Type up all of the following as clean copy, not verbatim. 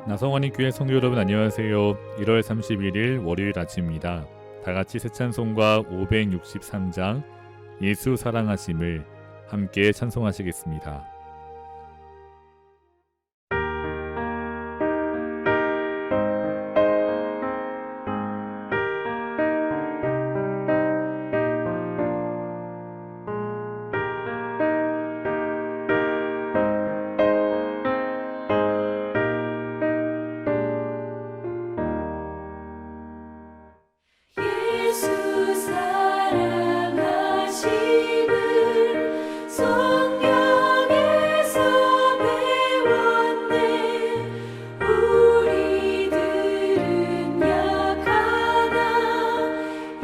나성환이 교회 성도 여러분 안녕하세요. 1월 31일 월요일 아침입니다. 다같이 새 찬송가 563장 예수 사랑하심을 함께 찬송하시겠습니다. 예수 사랑하심을 성경에서 배웠네. 우리들은 약하나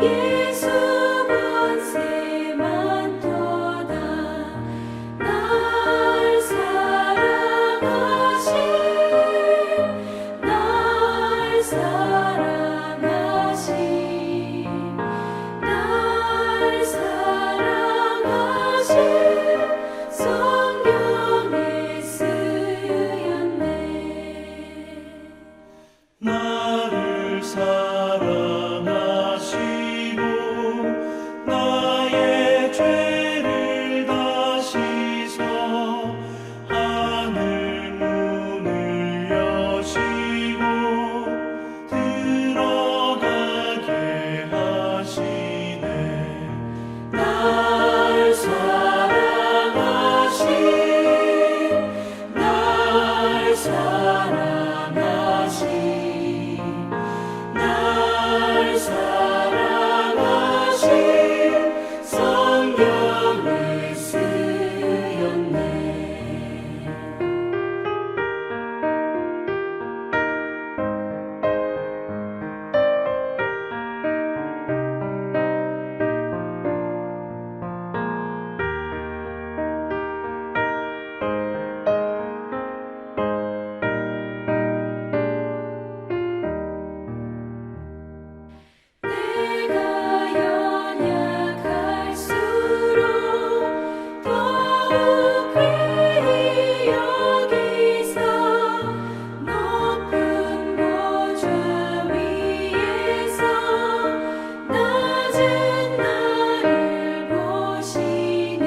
예수 권세 많도다. 날 사랑하심 날 사랑하심 날 사랑하심 성경에 쓰였네. 나를 사랑하시고 나의 죄를 다 씻어 하늘 문을 여시고 들어가게 하시네. 날 사랑하심 날 사랑하심 날 사랑하심 성경에 쓰였네. 내가 연약할수록 더욱 귀히 여기사 높은 보좌 위에서 낮은 나를 보시네.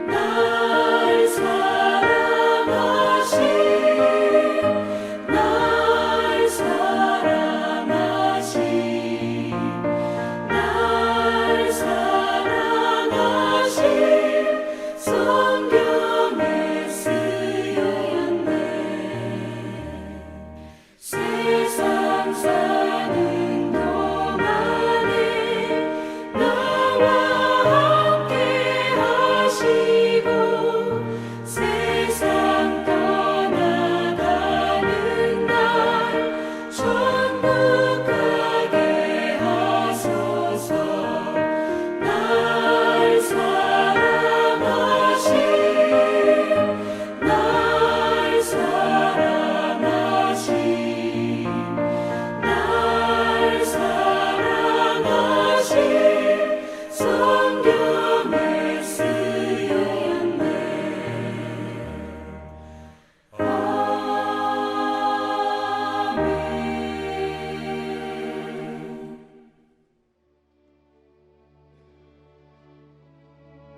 날 사랑하심 날 사랑하심 날 사랑하심 성경에 쓰였네. 세상 사는 동안에 나와 함께 하시고 세상 떠나가는 날 천국 가게 하소서. 날 사랑하심 날 사랑하심 날 사랑하심 성경에 쓰였네.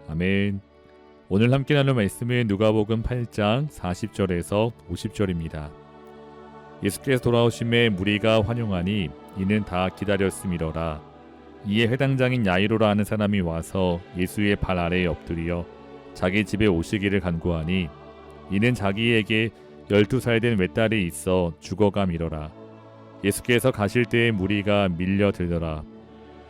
아멘. 오늘 함께 나눌 말씀은 누가복음 8장 40절에서 50절입니다. 예수께서 돌아오심에 무리가 환영하니 이는 다 기다렸음이로라. 이에 회당장인 야이로라 하는 사람이 와서 예수의 발 아래에 엎드려 자기 집에 오시기를 간구하니 이는 자기에게 12살 된 외딸이 있어 죽어가미로라. 예수께서 가실 때에 무리가 밀려들더라.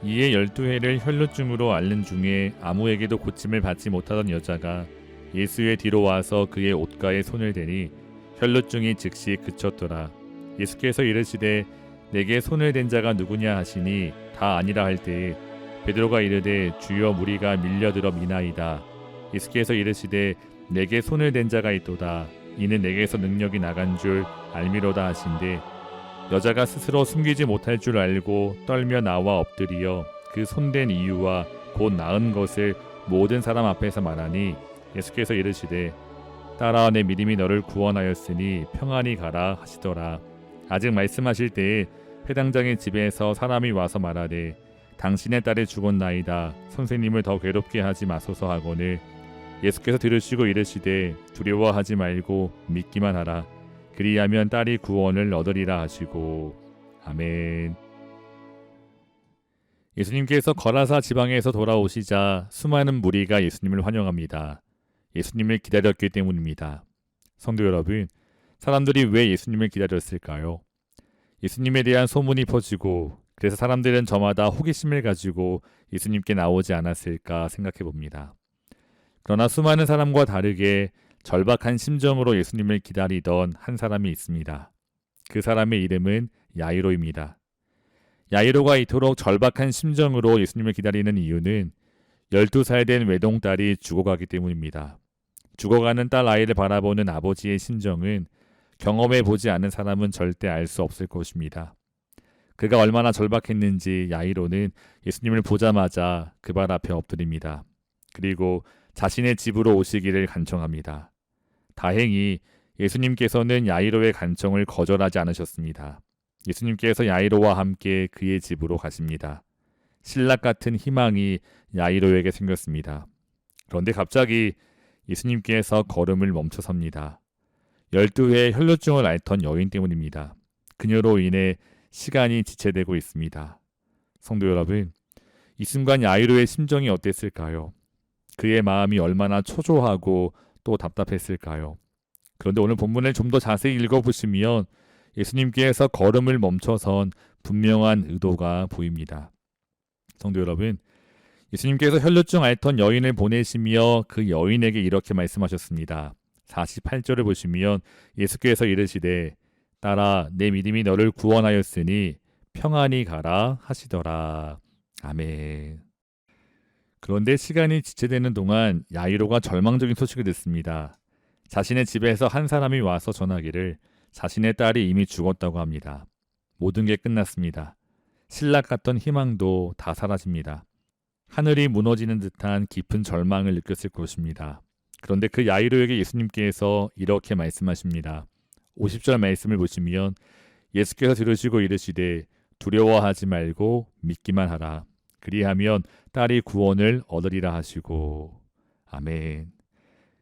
이에 12해를 혈루증으로 앓는 중에 아무에게도 고침을 받지 못하던 여자가 예수의 뒤로 와서 그의 옷가에 손을 대니 혈루증이 즉시 그쳤더라. 예수께서 이르시되 내게 손을 댄 자가 누구냐 하시니 다 아니라 할 때에 베드로가 이르되 주여 무리가 밀려들어 미나이다. 예수께서 이르시되 내게 손을 댄 자가 있도다. 이는 내게서 능력이 나간 줄 알미로다 하신대 여자가 스스로 숨기지 못할 줄 알고 떨며 나와 엎드리어 그 손댄 이유와 곧 나은 것을 모든 사람 앞에서 말하니 예수께서 이르시되 따라 내 믿음이 너를 구원하였으니 평안히 가라 하시더라. 아직 말씀하실 때에 회당장의 집에서 사람이 와서 말하되 당신의 딸이 죽었나이다. 선생님을 더 괴롭게 하지 마소서 하거늘 예수께서 들으시고 이르시되 두려워하지 말고 믿기만 하라. 그리하면 딸이 구원을 얻으리라 하시고. 아멘. 예수님께서 거라사 지방에서 돌아오시자 수많은 무리가 예수님을 환영합니다. 예수님을 기다렸기 때문입니다. 성도 여러분, 사람들이 왜 예수님을 기다렸을까요? 예수님에 대한 소문이 퍼지고 그래서 사람들은 저마다 호기심을 가지고 예수님께 나오지 않았을까 생각해 봅니다. 그러나 수많은 사람과 다르게 절박한 심정으로 예수님을 기다리던 한 사람이 있습니다. 그 사람의 이름은 야이로입니다. 야이로가 이토록 절박한 심정으로 예수님을 기다리는 이유는 12살 된 외동딸이 죽어가기 때문입니다. 죽어가는 딸 아이를 바라보는 아버지의 심정은 경험해 보지 않은 사람은 절대 알 수 없을 것입니다. 그가 얼마나 절박했는지 야이로는 예수님을 보자마자 그 발 앞에 엎드립니다. 그리고 자신의 집으로 오시기를 간청합니다. 다행히 예수님께서는 야이로의 간청을 거절하지 않으셨습니다. 예수님께서 야이로와 함께 그의 집으로 가십니다. 신락 같은 희망이 야이로에게 생겼습니다. 그런데 갑자기 예수님께서 걸음을 멈춰섭니다. 12회 혈루증을 앓던 여인 때문입니다. 그녀로 인해 시간이 지체되고 있습니다. 성도 여러분, 이 순간 야이로의 심정이 어땠을까요? 그의 마음이 얼마나 초조하고 또 답답했을까요? 그런데 오늘 본문을 좀 더 자세히 읽어보시면 예수님께서 걸음을 멈춰선 분명한 의도가 보입니다. 성도 여러분, 예수님께서 혈루증 앓던 여인을 보내시며 그 여인에게 이렇게 말씀하셨습니다. 48절을 보시면 예수께서 이르시되 딸아 내 믿음이 너를 구원하였으니 평안히 가라 하시더라. 아멘. 그런데 시간이 지체되는 동안 야이로가 절망적인 소식을 듣습니다. 자신의 집에서 한 사람이 와서 전하기를 자신의 딸이 이미 죽었다고 합니다. 모든 게 끝났습니다. 신락 같던 희망도 다 사라집니다. 하늘이 무너지는 듯한 깊은 절망을 느꼈을 것입니다. 그런데 그 야이로에게 예수님께서 이렇게 말씀하십니다. 50절 말씀을 보시면 예수께서 들으시고 이르시되 두려워하지 말고 믿기만 하라. 그리하면 딸이 구원을 얻으리라 하시고. 아멘.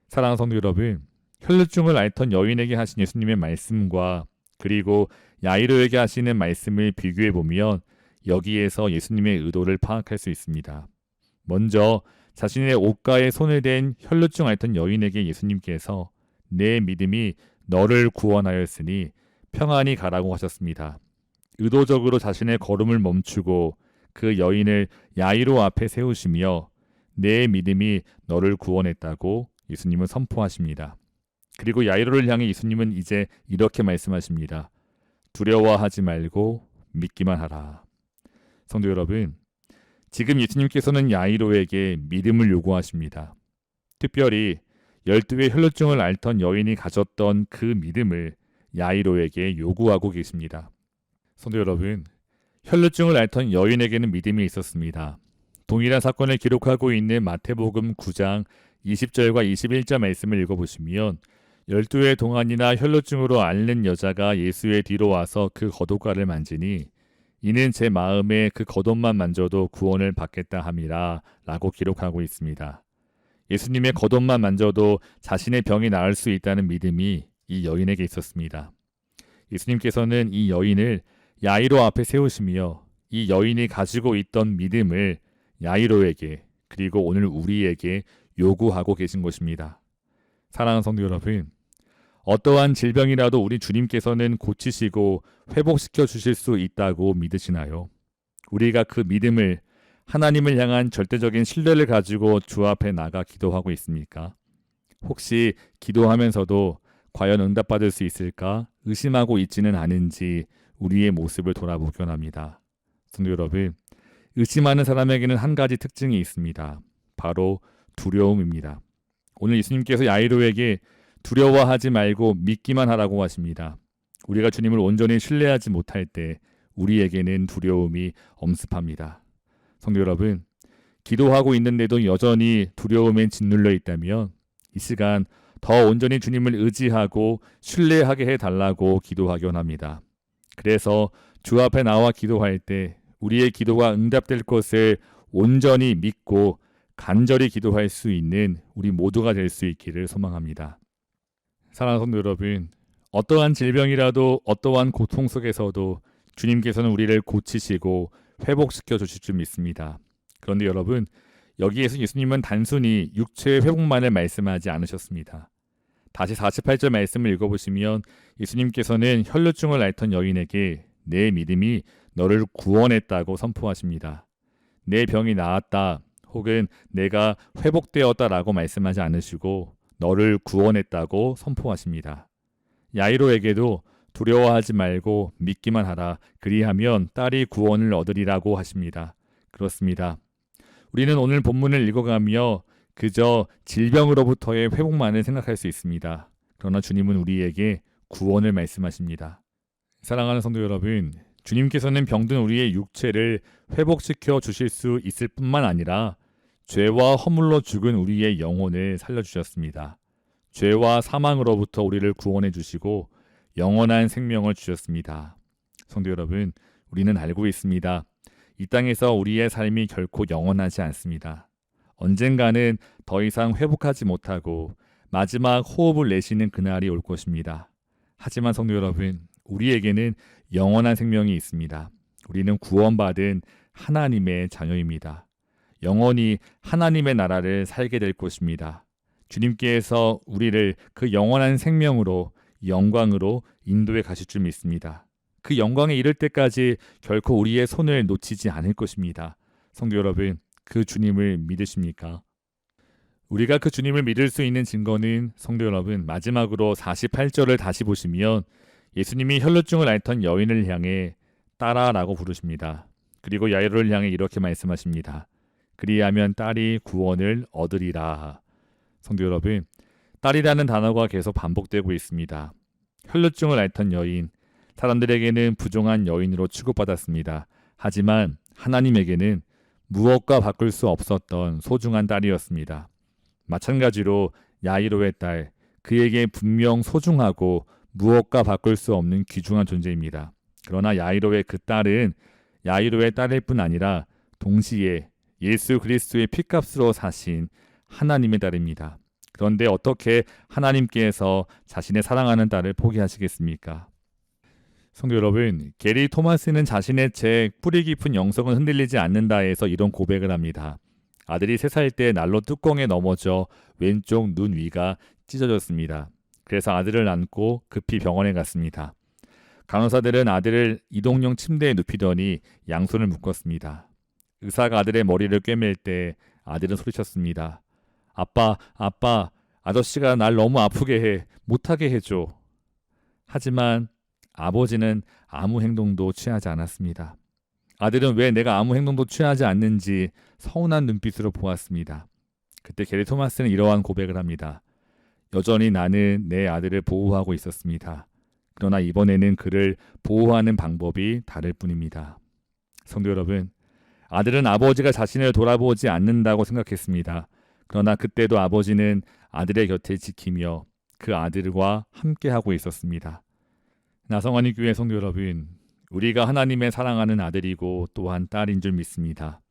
사랑하는 성도 여러분, 혈루증을 앓던 여인에게 하신 예수님의 말씀과 그리고 야이로에게 하시는 말씀을 비교해 보면 여기에서 예수님의 의도를 파악할 수 있습니다. 먼저 자신의 옷가에 손을 댄 혈루증 앓던 여인에게 예수님께서 내 믿음이 너를 구원하였으니 평안히 가라고 하셨습니다. 의도적으로 자신의 걸음을 멈추고 그 여인을 야이로 앞에 세우시며 내 믿음이 너를 구원했다고 예수님은 선포하십니다. 그리고 야이로를 향해 예수님은 이제 이렇게 말씀하십니다. 두려워하지 말고 믿기만 하라. 성도 여러분, 지금 예수님께서는 야이로에게 믿음을 요구하십니다. 특별히 12의 혈루증을 앓던 여인이 가졌던 그 믿음을 야이로에게 요구하고 계십니다. 성도 여러분, 혈루증을 앓던 여인에게는 믿음이 있었습니다. 동일한 사건을 기록하고 있는 마태복음 9장 20절과 21절 말씀을 읽어보시면 12회 동안이나 혈루증으로 앓는 여자가 예수의 뒤로 와서 그 겉옷가를 만지니 이는 제 마음에 그 겉옷만 만져도 구원을 받겠다 함이라 라고 기록하고 있습니다. 예수님의 겉옷만 만져도 자신의 병이 나을 수 있다는 믿음이 이 여인에게 있었습니다. 예수님께서는 이 여인을 야이로 앞에 세우시며 이 여인이 가지고 있던 믿음을 야이로에게 그리고 오늘 우리에게 요구하고 계신 것입니다. 사랑하는 성도 여러분, 어떠한 질병이라도 우리 주님께서는 고치시고 회복시켜 주실 수 있다고 믿으시나요? 우리가 그 믿음을 하나님을 향한 절대적인 신뢰를 가지고 주 앞에 나가 기도하고 있습니까? 혹시 기도하면서도 과연 응답받을 수 있을까 의심하고 있지는 않은지 우리의 모습을 돌아보곤 합니다. 성도 여러분, 의심하는 사람에게는 한 가지 특징이 있습니다. 바로 두려움입니다. 오늘 예수님께서 야이로에게 두려워하지 말고 믿기만 하라고 하십니다. 우리가 주님을 온전히 신뢰하지 못할 때 우리에게는 두려움이 엄습합니다. 성도 여러분, 기도하고 있는데도 여전히 두려움에 짓눌려 있다면 이 시간 더 온전히 주님을 의지하고 신뢰하게 해달라고 기도하기 원합니다. 그래서 주 앞에 나와 기도할 때 우리의 기도가 응답될 것을 온전히 믿고 간절히 기도할 수 있는 우리 모두가 될 수 있기를 소망합니다. 사랑하는 성도 여러분, 어떠한 질병이라도 어떠한 고통 속에서도 주님께서는 우리를 고치시고 회복시켜 주실 줄 믿습니다. 그런데 여러분, 여기에서 예수님은 단순히 육체의 회복만을 말씀하지 않으셨습니다. 다시 48절 말씀을 읽어보시면 예수님께서는 혈루증을 앓던 여인에게 내 믿음이 너를 구원했다고 선포하십니다. 내 병이 나았다 혹은 내가 회복되었다라고 말씀하지 않으시고 너를 구원했다고 선포하십니다. 야이로에게도 두려워하지 말고 믿기만 하라. 그리하면 딸이 구원을 얻으리라고 하십니다. 그렇습니다. 우리는 오늘 본문을 읽어가며 그저 질병으로부터의 회복만을 생각할 수 있습니다. 그러나 주님은 우리에게 구원을 말씀하십니다. 사랑하는 성도 여러분, 주님께서는 병든 우리의 육체를 회복시켜 주실 수 있을 뿐만 아니라 죄와 허물로 죽은 우리의 영혼을 살려주셨습니다. 죄와 사망으로부터 우리를 구원해 주시고 영원한 생명을 주셨습니다. 성도 여러분, 우리는 알고 있습니다. 이 땅에서 우리의 삶이 결코 영원하지 않습니다. 언젠가는 더 이상 회복하지 못하고 마지막 호흡을 내쉬는 그날이 올 것입니다. 하지만 성도 여러분, 우리에게는 영원한 생명이 있습니다. 우리는 구원받은 하나님의 자녀입니다. 영원히 하나님의 나라를 살게 될 것입니다. 주님께서 우리를 그 영원한 생명으로 영광으로 인도해 가실 줄 믿습니다. 그 영광에 이를 때까지 결코 우리의 손을 놓치지 않을 것입니다. 성도 여러분, 그 주님을 믿으십니까? 우리가 그 주님을 믿을 수 있는 증거는 성도 여러분, 마지막으로 48절을 다시 보시면 예수님이 혈루증을 앓던 여인을 향해 딸아라고 부르십니다. 그리고 야이로를 향해 이렇게 말씀하십니다. 그리하면 딸이 구원을 얻으리라. 성도 여러분, 딸이라는 단어가 계속 반복되고 있습니다. 혈루증을 앓던 여인, 사람들에게는 부정한 여인으로 취급받았습니다. 하지만 하나님에게는 무엇과 바꿀 수 없었던 소중한 딸이었습니다. 마찬가지로 야이로의 딸, 그에게 분명 소중하고 무엇과 바꿀 수 없는 귀중한 존재입니다. 그러나 야이로의 그 딸은 야이로의 딸일 뿐 아니라 동시에 예수 그리스도의 피값으로 사신 하나님의 딸입니다. 그런데 어떻게 하나님께서 자신의 사랑하는 딸을 포기하시겠습니까? 성도 여러분, 게리 토마스는 자신의 책 뿌리 깊은 영성은 흔들리지 않는다에서 이런 고백을 합니다. 아들이 3살 때 난로 뚜껑에 넘어져 왼쪽 눈 위가 찢어졌습니다. 그래서 아들을 안고 급히 병원에 갔습니다. 간호사들은 아들을 이동용 침대에 눕히더니 양손을 묶었습니다. 의사가 아들의 머리를 꿰맬 때 아들은 소리쳤습니다. 아빠, 아저씨가 날 너무 아프게 해. 못하게 해줘. 하지만 아버지는 아무 행동도 취하지 않았습니다. 아들은 왜 내가 아무 행동도 취하지 않는지 서운한 눈빛으로 보았습니다. 그때 게리 토마스는 이러한 고백을 합니다. 여전히 나는 내 아들을 보호하고 있었습니다. 그러나 이번에는 그를 보호하는 방법이 다를 뿐입니다. 성도 여러분, 아들은 아버지가 자신을 돌아보지 않는다고 생각했습니다. 그러나 그때도 아버지는 아들의 곁에 지키며 그 아들과 함께하고 있었습니다. 나성환이 교회 성도 여러분, 우리가 하나님의 사랑하는 아들이고 또한 딸인 줄 믿습니다.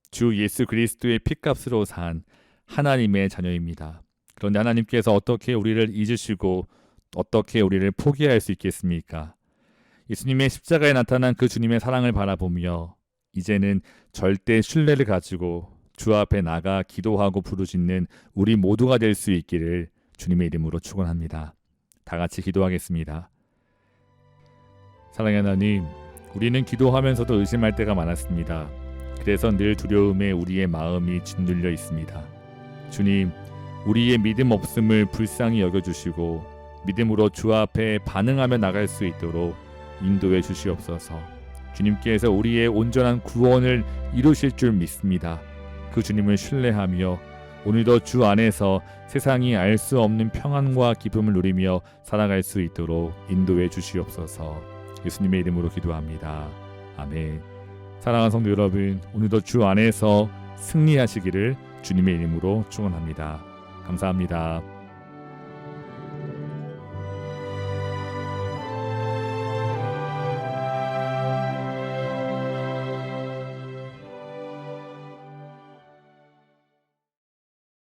주 예수 그리스도의 피값으로 산 하나님의 자녀입니다. 그런데 하나님께서 어떻게 우리를 잊으시고 어떻게 우리를 포기할 수 있겠습니까? 예수님의 십자가에 나타난 그 주님의 사랑을 바라보며 이제는 절대 신뢰를 가지고 주 앞에 나가 기도하고 부르짖는 우리 모두가 될 수 있기를 주님의 이름으로 축원합니다. 다 같이 기도하겠습니다. 사랑의 하나님, 우리는 기도하면서도 의심할 때가 많았습니다. 그래서 늘 두려움에 우리의 마음이 짓눌려 있습니다. 주님, 우리의 믿음 없음을 불쌍히 여겨주시고 믿음으로 주 앞에 반응하며 나갈 수 있도록 인도해 주시옵소서. 주님께서 우리의 온전한 구원을 이루실 줄 믿습니다. 그 주님을 신뢰하며 오늘도 주 안에서 세상이 알 수 없는 평안과 기쁨을 누리며 살아갈 수 있도록 인도해 주시옵소서. 예수님의 이름으로 기도합니다. 아멘. 사랑하는 성도 여러분, 오늘도 주 안에서 승리하시기를 주님의 이름으로 축원합니다. 감사합니다.